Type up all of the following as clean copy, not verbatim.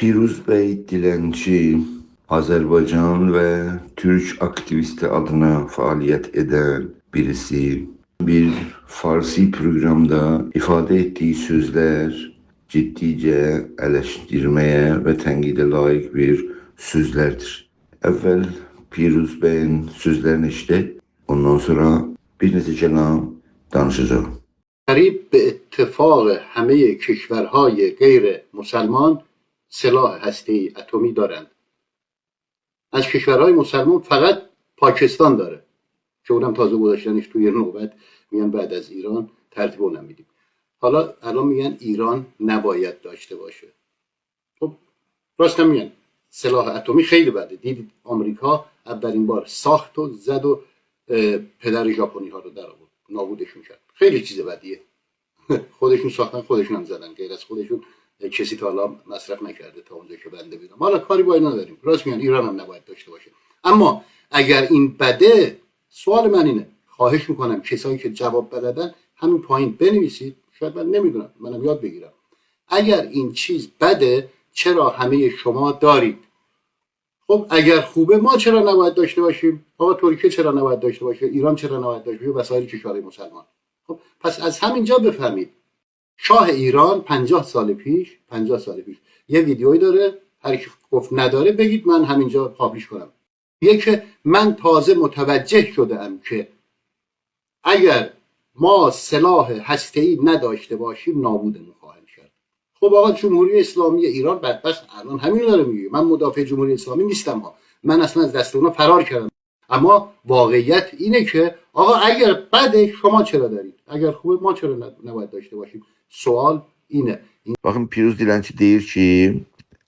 Piruz Bey Dilenci, Azerbaycan ve Türk aktivisti adına faaliyet eden birisi. Bir Farsi programda ifade ettiği sözler ciddice eleştirmeye ve tenkide layık bir sözlerdir. Evvel Piruz Bey'in sözlerini işte, ondan sonra bir neçə kelam danışacağım. قریب به اتفاق همه کشورهای غیر مسلمان سلاح هسته‌ای اتمی دارند. از کشورهای مسلمان فقط پاکستان داره که اونم تازه گذاشتنش توی نوبت، میگن بعد از ایران ترتیب اونم میدیم. حالا الان میگن ایران نباید داشته باشه. خب راست میگن سلاح اتمی خیلی بده. دیدید آمریکا اولین بار ساخت و زد و پدر ژاپنی ها رو در آورد، نابودشون کرد. خیلی چیز بدیه. خودشون ساختن، خودشون هم زدن، غیر از خودشون کسی تا حالا مصرف نکرده تا اونجا که بنده بیدم. حالا کاری با اینا نداریم، راست میگن ایران هم نباید داشته باشه. اما اگر این بده، سوال من اینه، خواهش میکنم کسایی که جواب بلدن همین پایین بنویسید، شاید من نمیدونم، منم یاد بگیرم. اگر این چیز بده چرا همه شما دارید؟ خب اگر خوبه ما چرا نباید داشته باشیم؟ آقا ترکیه چرا نباید داشته باشه؟ ایران چرا نباید داشته باشه؟ و سایر کشورهای مسلمان. خب پس از همینجا بفهمید شاه ایران 50 سال پیش یه ویدیویی داره، هر کی گفت نداره بگید من همینجا پابلیش کنم. میگه که من تازه متوجه شدم که اگر ما سلاح هسته‌ای نداشته باشیم نابودمون خواهیم کرد. خب آقا جمهوری اسلامی ایران بدبخت الان همین داره میگه. من مدافع جمهوری اسلامی نیستم ها، من اصلا از دست اونا فرار کردم. اما واقعیت اینه که آقا اگر بده şoma چرا دارید؟ اگر خوبه ما چرا نباید داشته باشیم؟ Sual اینه. Bakın Piruz Dilenci deyir ki,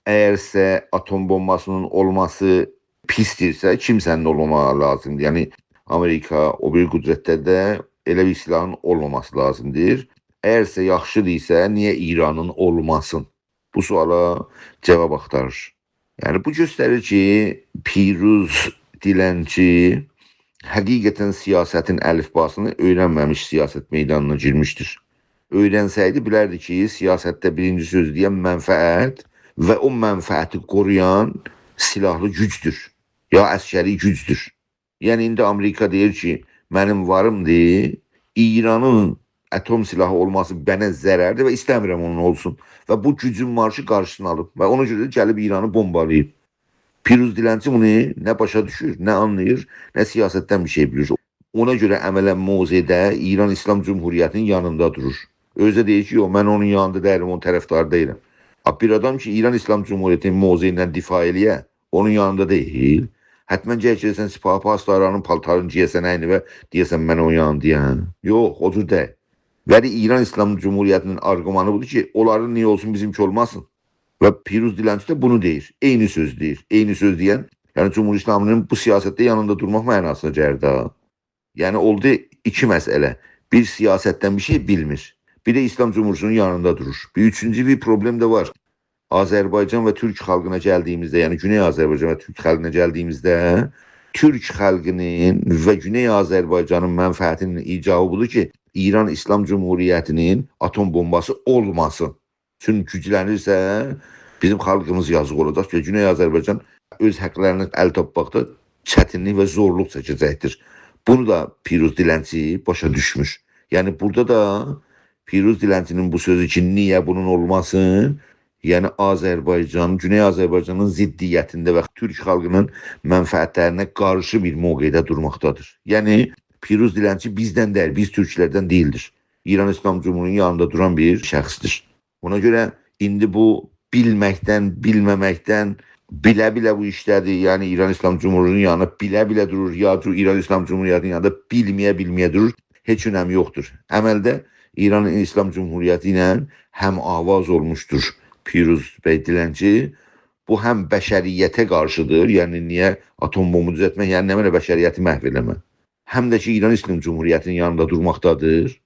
əgərsə atom bombasının olması pisdirsə, kimsənin olmaması lazımdır. Yəni Amerika, o bir qüdrətlərdə elə bir silahın olmaması lazımdır. Əgərsə yaxşıdırsa, niyə İranın olmasın? Bu suala cavab axtarır. Yəni bu göstərir ki, Piruz Dilenci həqiqətən siyasətin əlifbasını öyrənməmiş siyasət meydanına girmişdir. Öyrənsəydi bilərdi ki, siyasətdə birinci söz deyən mənfəət və o mənfəəti qoruyan silahlı gücdür, ya əskəri gücdür. Yəni indi Amerika deyir ki, mənim varımdır, İranın atom silahı olması mənə zərərdir və istəmirəm onun olsun. Və bu gücün marşı qarşısını alıb və ona görə gəlib İranı bombalayıb. Piruz Dilenci bunu nə başa düşür, nə anlayır, nə siyasətdən bir şey bilir. Ona görə əmələn mövzedə İran İslam Cumhuriyyətinin yanında durur. Özü deyir ki, mən onun yanında deyirəm, onun tərəfdarı deyirəm. Bir adam ki, İran İslam Cumhuriyyətinin mövzeyindən difa eləyə, onun yanında deyil. Hətmən gəlsən Sipah Pastaranın paltarını giyəsən əyni və deyəsən mən onun yanındayım. Yox, o cür deyil. Və İran İslam Cumhuriyyətinin argümanı budur ki, onların niyə olsun, bizimki olmasın. Və Piruz Dilenci də bunu deyir. Eyni söz deyir. Eyni söz deyən, yəni Cumhur İslamının bu siyasətdə yanında durmaq mənasına gəlir də. Yəni oldu iki məsələ. Bir siyasətdən bir şey bilmir. Bir de İslam Cumhuriyeti'nin yanında durur. Bir üçüncü bir problem de var. Azerbaycan ve Türk halkına geldiğimizde, yani Güney Azerbaycan ve Türk halkına geldiğimizde, Türk halkının ve Güney Azerbaycan'ın menfaatinin icabı budur ki, İran İslam Cumhuriyeti'nin atom bombası olmasın. Çünkü güclənirsə, bizim xalqımız yazıq olacaq ki, Güney Azerbaycan öz həqlərini əl tapmaqda çətinlik və zorluq çəkəcəkdir. Bunu da Piruz Dilenci başa düşmüş. Yani burada da Piruz Dilenci'nin bu sözü ki, niye bunun olmasın? Yani Azerbaycan, Güney Azerbaycan'ın ziddiyyətində və Türk xalqının mənfəətlərinə qarşı bir mövqedə durmaqdadır. Yani Piruz Dilenci bizdən deyil, biz Türklərdən değildir. İran İslam Cumhuriyeti'nin yanında duran bir şəxsdir. Ona görə indi bu bilməkdən, bilməməkdən, bilə-bilə bu işlədir. Yəni İran İslam Cumhuriyeti'nin yanında bilə-bilə durur, ya İran İslam Cumhuriyeti'nin yanında bilməyə-bilməyə durur. Heç önəmi yoxdur. Əməldə İran İslam Cumhuriyeti ilə həm avaz olmuşdur Piruz Bey Dilenci. Bu həm bəşəriyyətə qarşıdır, yəni niyə atom bombu düzəltmək, yəni nə mənə bəşəriyyəti məhv eləmə. Həm də ki İran İslam Cumhuriyetinin yanında durmaqdadır,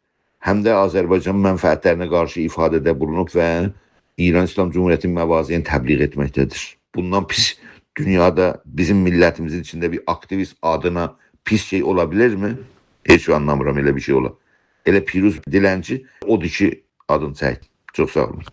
həm də Azərbaycan mənfəətlərinə qarşı ifadədə bulunub və İran İslam Cumhuriyetinin məvaziyini təbliğ etməkdədir. Bundan pis dünyada bizim millətimizin içində bir aktivist adına pis şey olabilirmi? Heç anlamıram elə bir şey ola. Elə Piruz Dilenci odur ki adını çəkdi. Çox sağ olun.